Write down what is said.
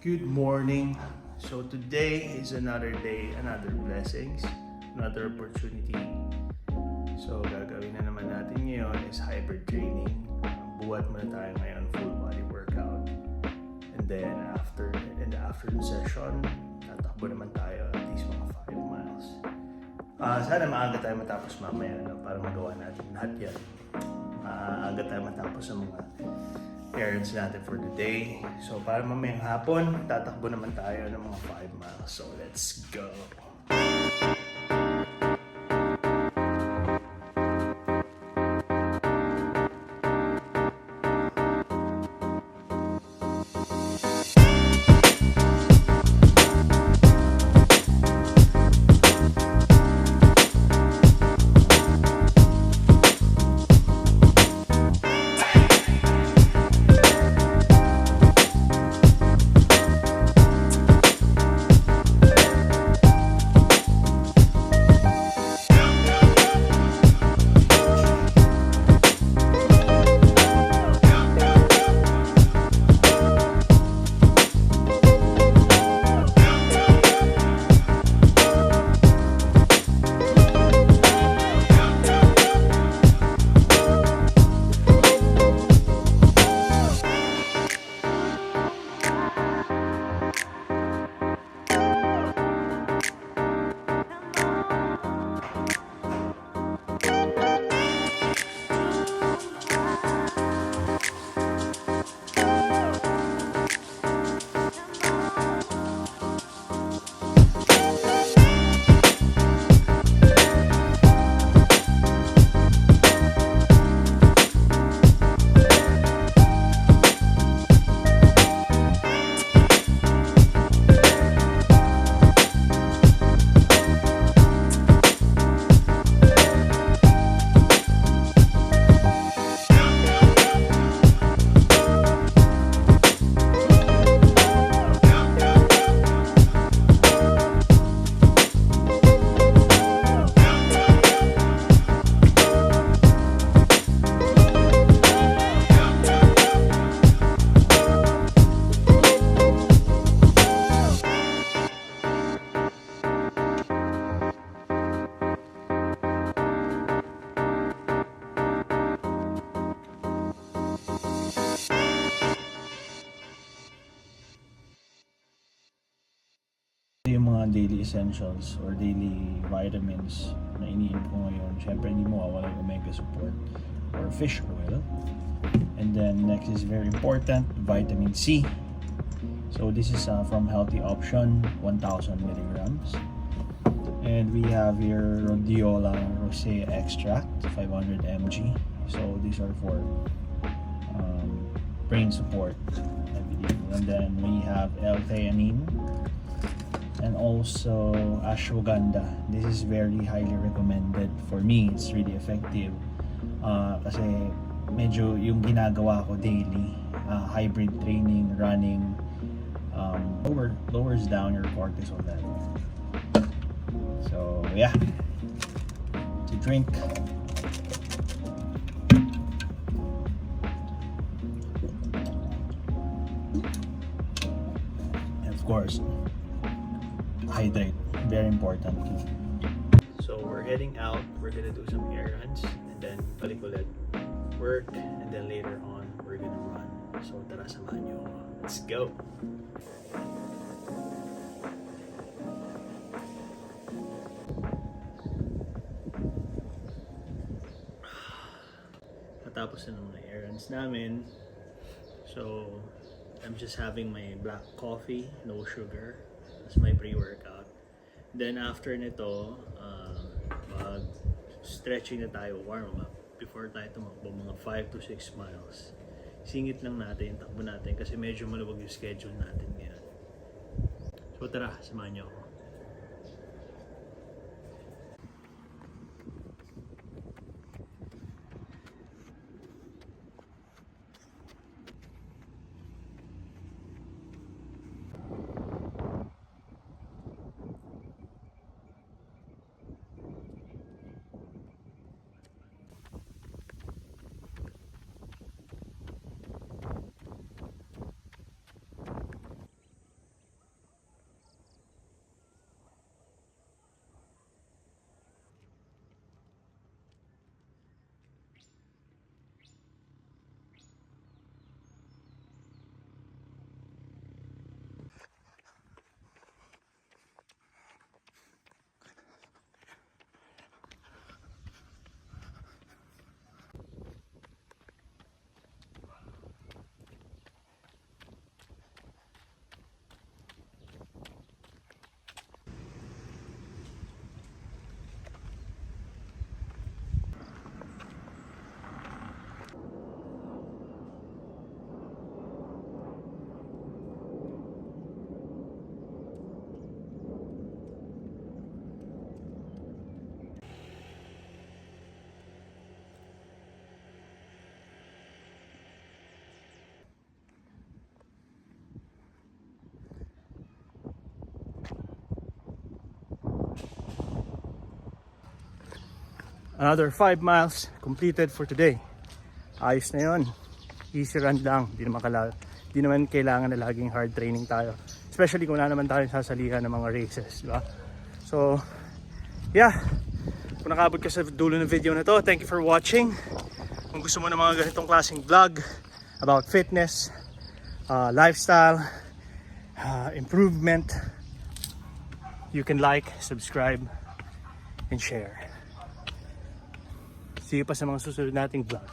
Good morning. So today is another day, another blessings, another opportunity. So gagawin na naman natin ngayon is hybrid training. Buhat muna tayo ngayon, full body workout. And then in the afternoon session, tatakbo naman tayo at least mga 5 miles. Sana maaga tayo matapos mamaya para magawa natin lahat yan. Maaga tayo matapos sa mga errands natin for the day. So para mamayang hapon, tatakbo naman tayo ng mga 5 miles. So let's go! Yung mga daily essentials or daily vitamins na iniinom ko ngayon. Syempre hindi mo mawawala yung omega support or fish oil. And then next is very important, vitamin C. So this is from Healthy Option, 1000 milligrams. And we have here Rhodiola Rosea extract, 500 mg. So these are for brain support, I believe. And then we have L-theanine and also ashwagandha. This is very highly recommended for me. It's really effective kasi medyo yung ginagawa ko daily, hybrid training, running, lowers down your cortisol level. So yeah, to drink. And of course, hydrate, very important. So we're heading out, we're gonna do some errands and then balik ulit work, and then later on we're gonna run. So tara, samahan nyo, let's go! Natapos na ng mga errands namin, so I'm just having my black coffee, no sugar. That's my pre-workout. Then after nito, mag-stretching na tayo, warm up. Before tayo tumakbo, mga 5 to 6 miles. Singit lang natin, takbo natin kasi medyo maluwag yung schedule natin ngayon. So tara, samahan niyo ako. Another 5 miles completed for today. Ayos na yun. Easy run lang. Di naman kailangan na laging hard training tayo. Especially kung wala naman tayo sasalihan ng mga races, di ba? So, yeah. Kung nakabot ka sa dulo ng video na to, thank you for watching. Kung gusto mo ng mga ganitong klaseng vlog about fitness, lifestyle, improvement, you can like, subscribe, and share. See you pa sa mga susunod nating vlog.